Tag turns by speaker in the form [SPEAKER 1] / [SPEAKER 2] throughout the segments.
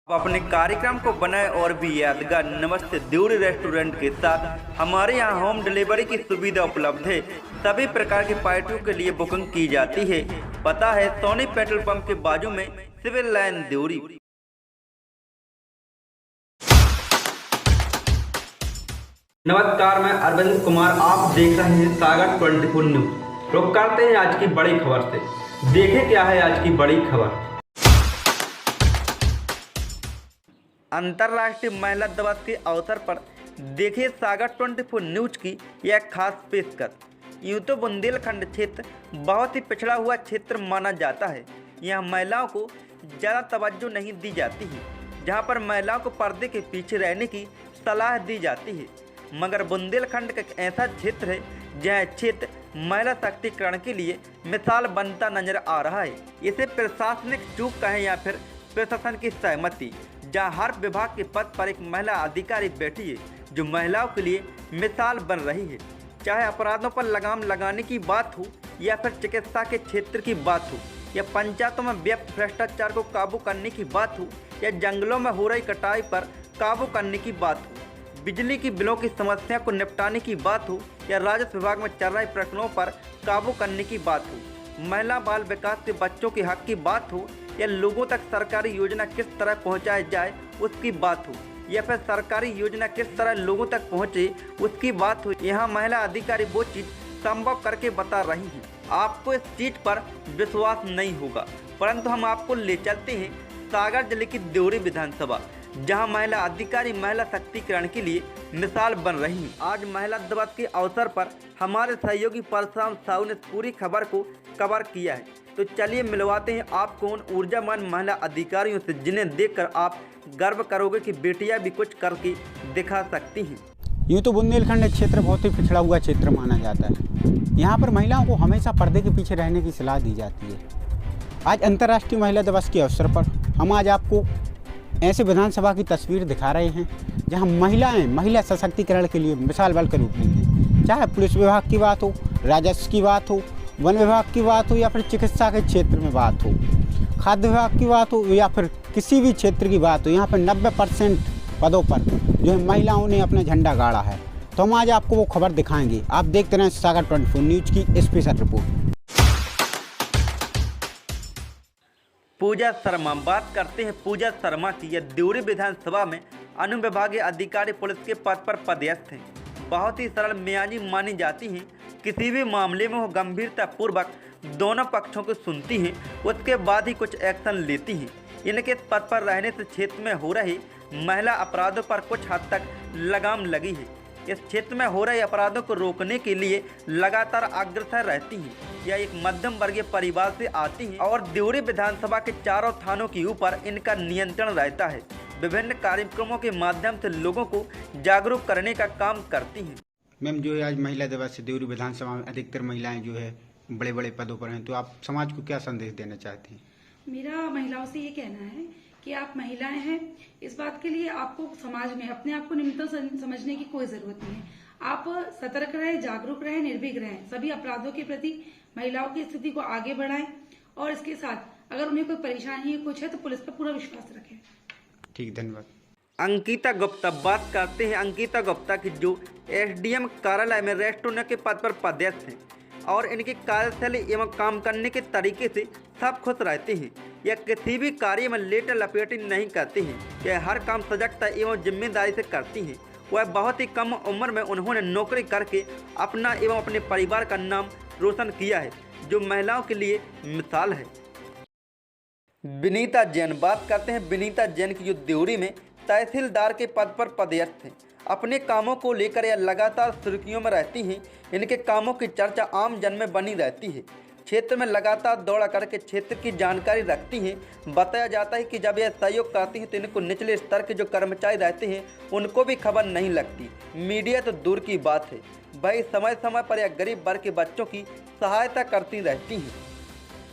[SPEAKER 1] अपने कार्यक्रम को बनाए और भी यादगार। नमस्ते देवरी रेस्टोरेंट के साथ हमारे यहाँ होम डिलीवरी की सुविधा उपलब्ध है। सभी प्रकार की पार्टियों के लिए बुकिंग की जाती है। पता है सोनी पेट्रोल पंप के बाजू में, सिविल लाइन देवरी। नमस्कार, मैं अरविंद कुमार, आप देख रहे हैं सागर 24 न्यूज। रुक करते हैं आज की बड़ी खबर से। देखें क्या है आज की बड़ी खबर। अंतर्राष्ट्रीय महिला दिवस के अवसर पर देखिए सागर 24 न्यूज की यह खास पेशकश। यूँ तो बुंदेलखंड क्षेत्र बहुत ही पिछड़ा हुआ क्षेत्र माना जाता है। यहाँ महिलाओं को ज़्यादा तवज्जो नहीं दी जाती है, जहाँ पर महिलाओं को पर्दे के पीछे रहने की सलाह दी जाती है। मगर बुंदेलखंड का एक ऐसा क्षेत्र है जहाँ क्षेत्र महिला शक्तिकरण के लिए मिसाल बनता नजर आ रहा है। इसे प्रशासनिक चूक कहें या फिर प्रशासन की सहमति, जहाँ हर विभाग के पद पर एक महिला अधिकारी बैठी है जो महिलाओं के लिए मिसाल बन रही है। चाहे अपराधों पर लगाम लगाने की बात हो या फिर चिकित्सा के क्षेत्र की बात हो, या पंचायतों में व्याप्त भ्रष्टाचार को काबू करने की बात हो, या जंगलों में हो रही कटाई पर काबू करने की बात हो, बिजली की बिलों की समस्या को निपटाने की बात हो, या राजस्व विभाग में चल रहे प्रकरणों पर काबू करने की बात हो, महिला बाल विकास के बच्चों के हक की बात हो, या लोगों तक सरकारी योजना किस तरह पहुंचाई जाए उसकी बात हो, या फिर सरकारी योजना किस तरह लोगों तक पहुंचे उसकी बात हो, यहाँ महिला अधिकारी वो चीज़ संभव करके बता रही हैं। आपको इस चीज़ पर विश्वास नहीं होगा, परंतु हम आपको ले चलते हैं सागर जिले की देवरी विधानसभा, जहां महिला अधिकारी महिला शक्तिकरण के लिए मिसाल बन रही हैं। आज महिला दिवस के अवसर पर हमारे सहयोगी परशुराम साहू ने पूरी खबर को कवर किया है। तो चलिए मिलवाते हैं आपको उन ऊर्जावान महिला अधिकारियों से जिन्हें देखकर आप गर्व करोगे कि बेटियां भी कुछ करके दिखा सकती हैं।
[SPEAKER 2] यूँ तो बुंदेलखंड क्षेत्र बहुत ही पिछड़ा हुआ क्षेत्र माना जाता है। यहाँ पर महिलाओं को हमेशा पर्दे के पीछे रहने की सलाह दी जाती है। आज अंतर्राष्ट्रीय महिला दिवस के अवसर पर हम आज आपको ऐसे विधानसभा की तस्वीर दिखा रहे हैं जहाँ महिलाएं महिला सशक्तिकरण के लिए मिसाल बनकर उभरी हैं। चाहे पुलिस विभाग की बात हो, राजस्व की बात हो, वन विभाग की बात हो, या फिर चिकित्सा के क्षेत्र में बात हो, खाद्य विभाग की बात हो, या फिर किसी भी क्षेत्र की बात हो, यहाँ पर 90% पदों पर जो है महिलाओं ने अपना झंडा गाड़ा है। तो हम आज आपको वो खबर दिखाएंगे। आप देखते रहें सागर 24 न्यूज की स्पेशल रिपोर्ट।
[SPEAKER 1] पूजा शर्मा, बात करते हैं पूजा शर्मा की। यह देवरी विधानसभा में अनुविभागीय अधिकारी पुलिस के पद पर पदस्थ हैं। बहुत ही सरल मियाजी मानी जाती हैं। किसी भी मामले में वो गंभीरतापूर्वक दोनों पक्षों को सुनती हैं, उसके बाद ही कुछ एक्शन लेती हैं। इनके इस पद पर रहने से क्षेत्र में हो रहे महिला अपराधों पर कुछ हद तक लगाम लगी है। इस क्षेत्र में हो रहे अपराधों को रोकने के लिए लगातार अग्रसर रहती हैं। यह एक मध्यम वर्गीय परिवार से आती हैं और देवरी विधानसभा के चारों थानों के ऊपर इनका नियंत्रण रहता है। विभिन्न कार्यक्रमों के माध्यम से लोगों को जागरूक करने का काम करती हैं।
[SPEAKER 2] मैम, जो है आज महिला दिवस से देवरी विधानसभा में अधिकतर महिलाएं जो है बड़े बड़े पदों पर हैं, तो आप समाज को क्या संदेश देना चाहती हैं?
[SPEAKER 3] मेरा महिलाओं से ये कहना है कि आप महिलाएं हैं, इस बात के लिए आपको समाज में अपने आप को निम्नतम समझने की कोई जरूरत नहीं है। आप सतर्क रहें, जागरूक रहें, निर्भीक रहें। सभी अपराधों के प्रति महिलाओं की स्थिति को आगे बढ़ाएं और इसके साथ अगर उन्हें कोई परेशानी है, कुछ है, तो पुलिस पर पूरा विश्वास रखें। ठीक,
[SPEAKER 2] धन्यवाद।
[SPEAKER 1] अंकिता गुप्ता, बात करते हैं अंकिता गुप्ता की, जो एसडीएम कार्यालय में रेस्टोरेंट के पद पर पदस्थ हैं और इनकी कार्यशैली एवं काम करने के तरीके से सब खुश रहते हैं। यह किसी भी कार्य में लेटर लपेटी नहीं करती हैं। यह हर काम सजगता एवं जिम्मेदारी से करती हैं। वह बहुत ही कम उम्र में उन्होंने नौकरी करके अपना एवं अपने परिवार का नाम रोशन किया है, जो महिलाओं के लिए मिसाल है। विनीता जैन, बात करते हैं विनीता जैन की, जो देवरी में तहसीलदार के पद पर पदस्थ हैं। अपने कामों को लेकर यह लगातार सुर्खियों में रहती हैं। इनके कामों की चर्चा आम जन में बनी रहती है। क्षेत्र में लगातार दौड़ा करके क्षेत्र की जानकारी रखती हैं। बताया जाता है कि जब यह सहयोग करती हैं तो इनको निचले स्तर के जो कर्मचारी रहते हैं उनको भी खबर नहीं लगती। मीडिया तो दूर की बात है, भाई समय समय पर यह गरीब वर्ग के बच्चों की सहायता करती रहती हैं।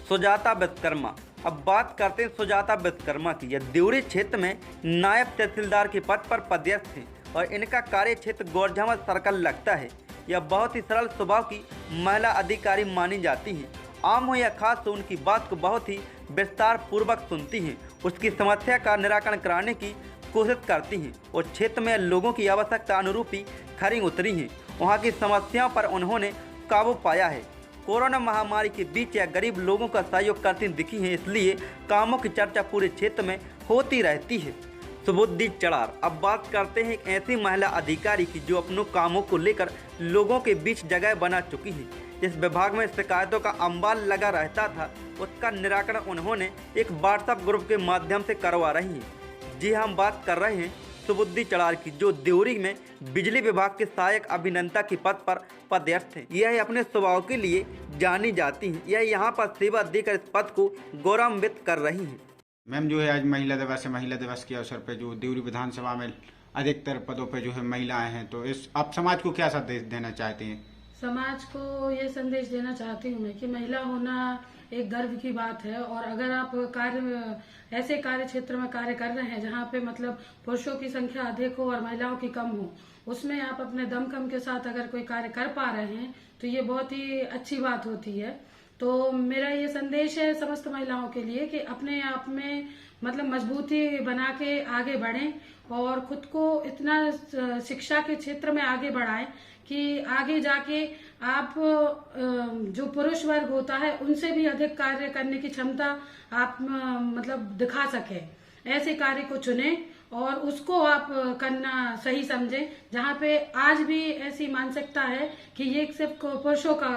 [SPEAKER 1] सुजाता विश्वकर्मा, अब बात करते हैं सुजाता विश्वकर्मा की। यह देवरी क्षेत्र में नायब तहसीलदार के पद पर पदस्थ हैं और इनका कार्य क्षेत्र गौरझामा सर्कल लगता है। यह बहुत ही सरल स्वभाव की महिला अधिकारी मानी जाती हैं। आम हो या खास हो, उनकी बात को बहुत ही विस्तार पूर्वक सुनती हैं, उसकी समस्या का निराकरण कराने की कोशिश करती हैं और क्षेत्र में लोगों की आवश्यकता अनुरूप ही खरी उतरी हैं। वहाँ की समस्याओं पर उन्होंने काबू पाया है। कोरोना महामारी के बीच यह गरीब लोगों का सहयोग करती दिखी हैं, इसलिए कामों की चर्चा पूरे क्षेत्र में होती रहती है। सुबुद्धि चड़ार। अब बात करते हैं एक ऐसी महिला अधिकारी की जो अपनों कामों को लेकर लोगों के बीच जगह बना चुकी है। जिस विभाग में शिकायतों का अंबाल लगा रहता था, उसका निराकरण उन्होंने एक व्हाट्सएप ग्रुप के माध्यम से करवा रही हैं। जी हम बात कर रहे हैं सुबुद्धि चड़ार की, जो देवरी में बिजली विभाग के सहायक अभियंता के पद पर पदस्थ हैं। यह अपने स्वभाव के लिए जानी जाती हैं। यह यहाँ पर सेवा देकर इस पद को गौरवान्वित कर रही हैं।
[SPEAKER 2] मैम जो है आज महिला दिवस है, महिला दिवस के अवसर पे जो देवरी विधानसभा में अधिकतर पदों पे जो है महिलाएं हैं, तो इस आप समाज को क्या संदेश देना चाहते हैं?
[SPEAKER 3] समाज को ये संदेश देना चाहती हूँ मैं कि महिला होना एक गर्व की बात है। और अगर आप ऐसे कार्य क्षेत्र में कार्य कर रहे हैं जहाँ पे मतलब पुरुषों की संख्या अधिक हो और महिलाओं की कम हो, उसमें आप अपने दमखम के साथ अगर कोई कार्य कर पा रहे हैं तो ये बहुत ही अच्छी बात होती है। तो मेरा ये संदेश है समस्त महिलाओं के लिए कि अपने आप में मतलब मजबूती बना के आगे बढ़ें और खुद को इतना शिक्षा के क्षेत्र में आगे बढ़ाएं कि आगे जाके आप जो पुरुष वर्ग होता है उनसे भी अधिक कार्य करने की क्षमता आप मतलब दिखा सके। ऐसे कार्य को चुनें और उसको आप करना सही समझें। जहाँ पे आज भी ऐसी मानसिकता है कि ये सिर्फ पुरुषों का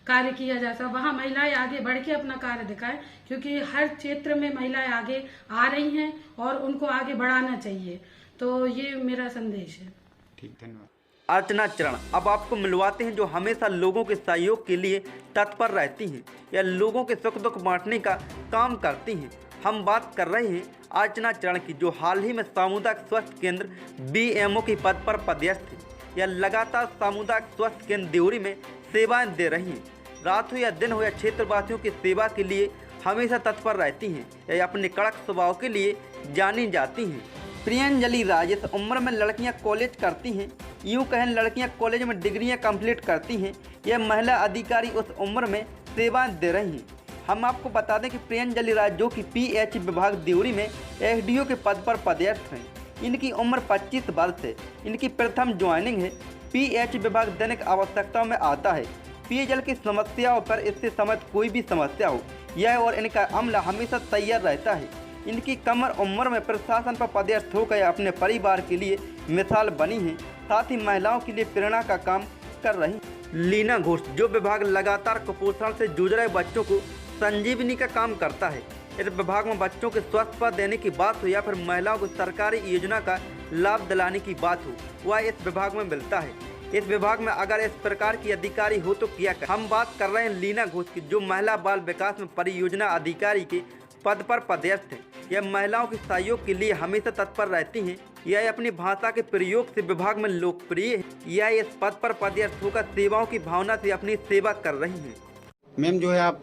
[SPEAKER 3] कार्य किया जाता है, वहाँ महिलाएं आगे बढ़ के अपना कार्य दिखाएं, क्योंकि हर क्षेत्र में महिलाएं आगे आ रही हैं और उनको आगे बढ़ाना चाहिए। तो ये मेरा संदेश है।
[SPEAKER 2] ठीक, धन्यवाद।
[SPEAKER 1] अर्चना चरण। अब आपको मिलवाते हैं जो हमेशा लोगों के सहयोग के लिए तत्पर रहती हैं या लोगों के सुख दुख बांटने का काम करती हैं। हम बात कर रहे हैं अर्चना चरण की, जो हाल ही में सामुदायिक स्वास्थ्य केंद्र BMO के पद पर पदस्थ है। यह लगातार सामुदायिक स्वास्थ्य केंद्र देवरी में सेवाएं दे रही हैं। रात हो या दिन हो या क्षेत्रवासियों की सेवा के लिए हमेशा तत्पर रहती हैं। यह अपने कड़क स्वभाव के लिए जानी जाती हैं। प्रियंजलि राज। इस उम्र में लड़कियां कॉलेज करती हैं, यूँ कहें लड़कियां कॉलेज में डिग्रियां कंप्लीट करती हैं। यह महिला अधिकारी उस उम्र में सेवाएं दे रही हैं। हम आपको बता दें कि प्रियंजलि राज जो कि PH विभाग देवरी में SDO के पद पर पदस्थ हैं। इनकी उम्र 25 वर्ष है। इनकी प्रथम ज्वाइनिंग है। PH विभाग दैनिक आवश्यकताओं में आता है। पेयजल की समस्याओं पर इससे संबंधित कोई भी समस्या हो, यह और इनका अमला हमेशा तैयार रहता है। इनकी कम उम्र में प्रशासन पर पदस्थ होकर अपने परिवार के लिए मिसाल बनी है, साथ ही महिलाओं के लिए प्रेरणा का काम कर रही है। लीना घोष, जो विभाग लगातार कुपोषण से जूझ रहे बच्चों को संजीवनी का काम करता है। इस विभाग में बच्चों के स्वास्थ्य पर देने की बात हो या फिर महिलाओं को सरकारी योजना का लाभ दिलाने की बात हो, वह इस विभाग में मिलता है। इस विभाग में अगर इस प्रकार की अधिकारी हो तो क्या कर। हम बात कर रहे हैं लीना घोष की, जो महिला बाल विकास में परियोजना अधिकारी के पद पर पदस्थ है। यह महिलाओं के सहयोग के लिए हमेशा तत्पर रहती हैं। यह अपनी भाषा के प्रयोग से विभाग में लोकप्रिय है। यह इस पद पर पदस्थ होकर सेवाओं की भावना से अपनी सेवा कर रही हैं।
[SPEAKER 2] मैम जो है आप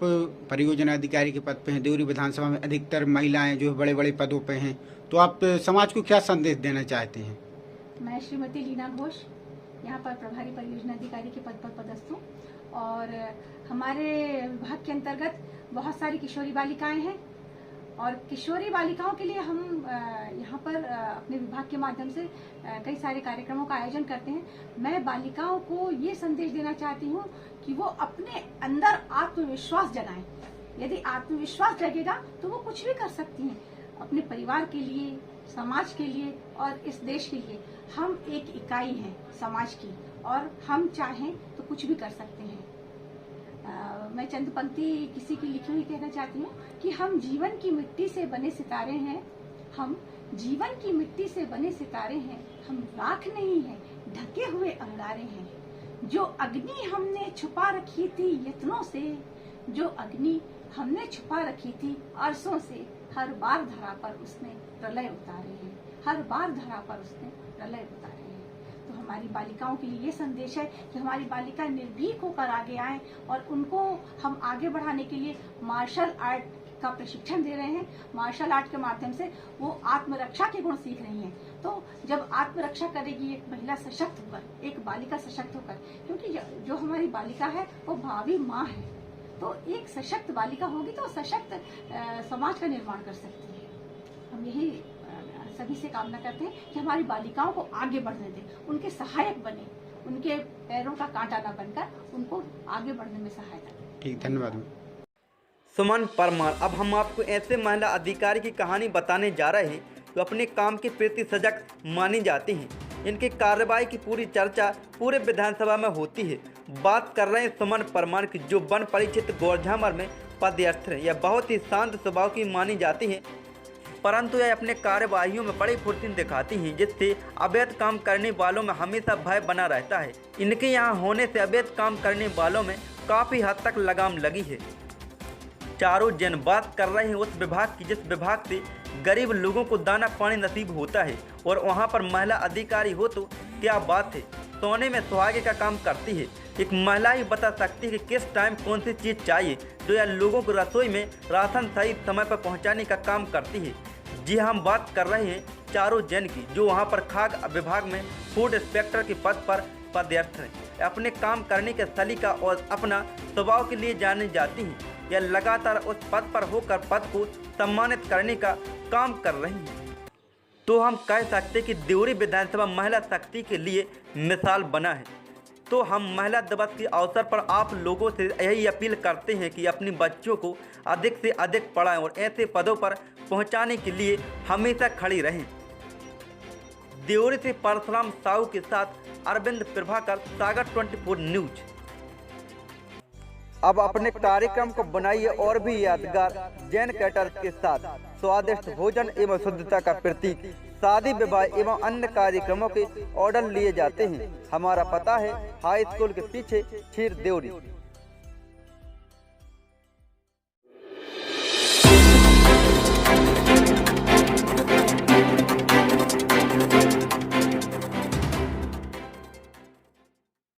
[SPEAKER 2] परियोजना अधिकारी के पद पे हैं, देवरी विधानसभा में अधिकतर महिलाएं जो बड़े बड़े पदों पे हैं, तो आप समाज को क्या संदेश देना चाहते हैं?
[SPEAKER 4] मैं श्रीमती लीना घोष यहाँ पर प्रभारी परियोजना अधिकारी के पद पर पदस्थ हूँ और हमारे विभाग के अंतर्गत बहुत सारी किशोरी बालिकाएं हैं और किशोरी बालिकाओं के लिए हम यहाँ पर अपने विभाग के माध्यम से कई सारे कार्यक्रमों का आयोजन करते हैं। मैं बालिकाओं को ये संदेश देना चाहती हूँ कि वो अपने अंदर आत्मविश्वास जगाएं। यदि आत्मविश्वास जगेगा तो वो कुछ भी कर सकती हैं, अपने परिवार के लिए, समाज के लिए और इस देश के लिए। हम एक इकाई हैं समाज की और हम चाहें तो कुछ भी कर सकते हैं। मैं चंद पंक्ति किसी की लिखी हुई कहना चाहती हूँ कि हम जीवन की मिट्टी से बने सितारे हैं, हम जीवन की मिट्टी से बने सितारे हैं, हम राख नहीं है ढके हुए अंगारे हैं। जो अग्नि हमने छुपा रखी थी यत्नों से, जो अग्नि हमने छुपा रखी थी अरसों से, हर बार धरा पर उसने प्रलय उतारे हैं, हर बार धरा पर उसने प्रलय उतारे हैं। तो हमारी बालिकाओं के लिए ये संदेश है कि हमारी बालिका निर्भीक होकर आगे आए और उनको हम आगे बढ़ाने के लिए मार्शल आर्ट का प्रशिक्षण दे रहे हैं। मार्शल आर्ट के माध्यम से वो आत्मरक्षा के गुण सीख रही हैं। तो जब आत्मरक्षा करेगी एक महिला सशक्त होकर, एक बालिका सशक्त होकर, क्योंकि जो हमारी बालिका है वो भावी माँ है, तो एक सशक्त बालिका होगी तो सशक्त समाज का निर्माण कर सकती है। हम यही सभी से कामना करते हैं कि हमारी बालिकाओं को आगे बढ़ने दें, उनके सहायक बने, उनके पैरों का कांटा न बनकर उनको आगे बढ़ने में सहायता करें।
[SPEAKER 2] ठीक, धन्यवाद।
[SPEAKER 1] सुमन परमार। अब हम आपको ऐसे महिला अधिकारी की कहानी बताने जा रहे हैं जो अपने काम के प्रति सजग मानी जाती हैं। इनकी कार्रवाई की पूरी चर्चा पूरे विधानसभा में होती है। बात कर रहे हैं सुमन परमार की, जो वन परिक्षेत्र गौरझामर में पदस्थ है। यह बहुत ही शांत स्वभाव की मानी जाती है, परंतु यह अपने कार्यवाहियों में बड़ी फुर्ती दिखाती हैं, जिससे अवैध काम करने वालों में हमेशा भय बना रहता है। इनके यहाँ होने से अवैध काम करने वालों में काफ़ी हद तक लगाम लगी है। चारों जन बात कर रहे हैं उस विभाग की जिस विभाग से गरीब लोगों को दाना पानी नसीब होता है, और वहाँ पर महिला अधिकारी हो तो क्या बात है। सोने में सुहागे का काम करती है। एक महिला ही बता सकती है कि किस टाइम कौन सी चीज़ चाहिए, जो यह लोगों को रसोई में राशन सही समय पर पहुँचाने का काम करती है। जी हम बात कर रहे हैं चारों जन की, जो वहाँ पर खाद्य विभाग में फूड इंस्पेक्टर के पद पर पदस्थ हैं। अपने काम करने के सलीका और अपना स्वभाव के लिए जाने जाती हैं। यह लगातार उस पद पर होकर पद को सम्मानित करने का काम कर रही हैं। तो हम कह सकते कि देवरी विधानसभा महिला शक्ति के लिए मिसाल बना है। तो हम महिला दिवस के अवसर पर आप लोगों से यही अपील करते हैं कि अपनी बच्चों को अधिक से अधिक पढ़ाएं और ऐसे पदों पर पहुंचाने के लिए हमेशा खड़ी रहें। देवरी से परशुराम साहू के साथ अरविंद प्रभाकर, सागर 24 न्यूज। अब अपने कार्यक्रम को बनाइए और भी यादगार जैन कैटर्स के साथ। स्वादिष्ट भोजन एवं शुद्धता का प्रतीक शादी विवाह एवं अन्य कार्यक्रमों के ऑर्डर लिए जाते हैं। हमारा पता है हाई स्कूल के पीछे, छीर देवरी।